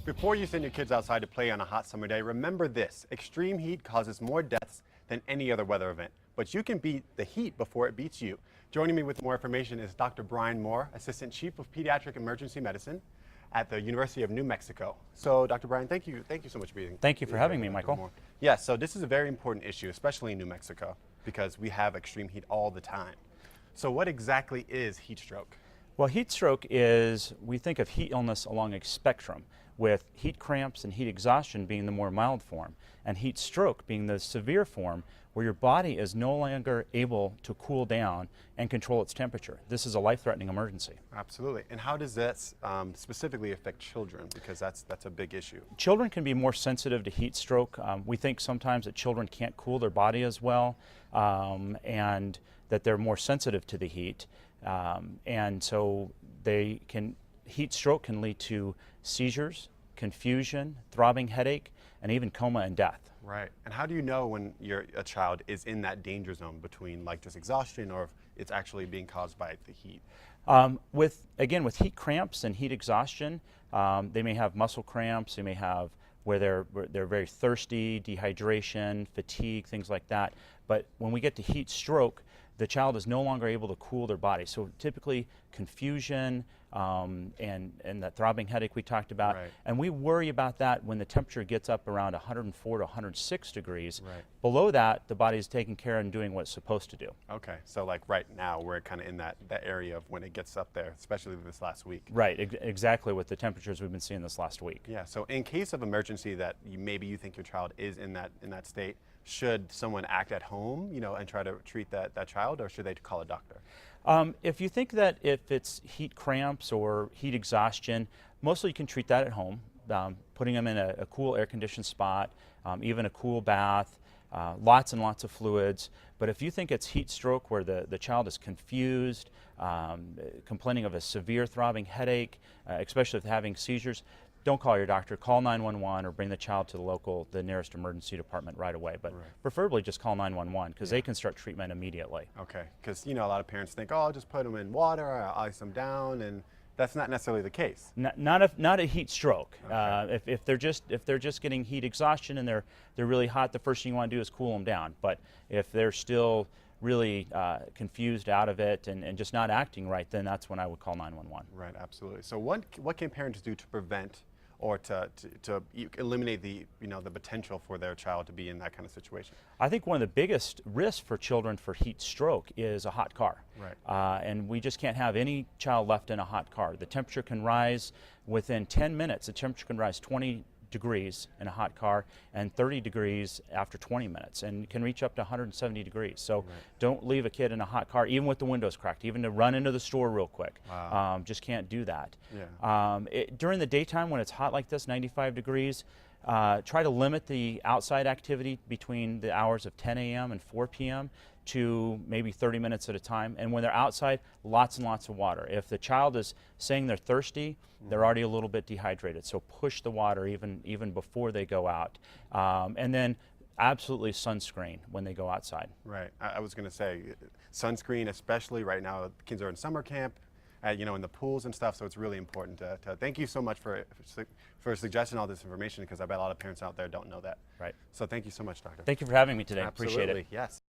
Before you send your kids outside to play on a hot summer day, remember this: extreme heat causes more deaths than any other weather event. But you can beat the heat before it beats you. Joining me with more information is Dr. Brian Moore, Assistant Chief of Pediatric Emergency Medicine at the University of New Mexico. So, Dr. Brian, thank you so much for being here. Thank you for having me, Michael. Yes, so this is a very important issue, especially in New Mexico, because we have extreme heat all the time. So what exactly is heat stroke? Well, heat stroke is, we think of heat illness along a spectrum, with heat cramps and heat exhaustion being the more mild form, and heat stroke being the severe form where your body is no longer able to cool down and control its temperature. This is a life-threatening emergency. Absolutely. And how does this specifically affect children? Because that's a big issue. Children can be more sensitive to heat stroke. We think sometimes that children can't cool their body as well, and that they're more sensitive to the heat. And so heat stroke can lead to seizures, confusion, throbbing headache, and even coma and death. Right. And how do you know when a child is in that danger zone between like just exhaustion or if it's actually being caused by the heat? With heat cramps and heat exhaustion, they may have muscle cramps, they may have where they're very thirsty, dehydration, fatigue, things like that. But when we get to heat stroke, the child is no longer able to cool their body. So typically confusion and that throbbing headache we talked about. Right. And we worry about that when the temperature gets up around 104 to 106 degrees. Right. Below that, the body is taking care and doing what it's supposed to do. Okay, so like right now we're kind of in that area of when it gets up there, especially this last week. Right, exactly with the temperatures we've been seeing this last week. Yeah, so in case of emergency that maybe you think your child is in that state, should someone act at home, and try to treat that child, or should they call a doctor? If you think that if it's heat cramps or heat exhaustion, mostly you can treat that at home, putting them in a cool air-conditioned spot, even a cool bath, lots and lots of fluids. But if you think it's heat stroke where the child is confused, complaining of a severe throbbing headache, especially if having seizures, don't call your doctor, call 911 or bring the child to the nearest emergency department right away. But preferably just call 911 because they can start treatment immediately. Okay, because a lot of parents think, oh, I'll just put them in water, I'll ice them down, and that's not necessarily the case. Not a heat stroke. Okay. If they're just getting heat exhaustion and they're really hot, the first thing you want to do is cool them down. But if they're still really confused out of it and just not acting right, then that's when I would call 911. Right, absolutely. So what can parents do to prevent or to eliminate the potential for their child to be in that kind of situation? I think one of the biggest risks for children for heat stroke is a hot car. Right. And we just can't have any child left in a hot car. The temperature can rise within 10 minutes. The temperature can rise 20 degrees in a hot car and 30 degrees after 20 minutes, and can reach up to 170 degrees. So don't leave a kid in a hot car, even with the windows cracked, even to run into the store real quick. Wow. Just can't do that. Yeah. During the daytime when it's hot like this, 95 degrees, try to limit the outside activity between the hours of 10 a.m. and 4 p.m. to maybe 30 minutes at a time. And when they're outside, lots and lots of water. If the child is saying they're thirsty, they're already a little bit dehydrated. So push the water even before they go out. And then absolutely sunscreen when they go outside. Right. I was going to say sunscreen, especially right now. Kids are in summer camp, in the pools and stuff. So it's really important to thank you so much for suggesting all this information, because I bet a lot of parents out there don't know that. Right. So thank you so much, Doctor. Thank you for having me today. Absolutely. Appreciate it. Yes.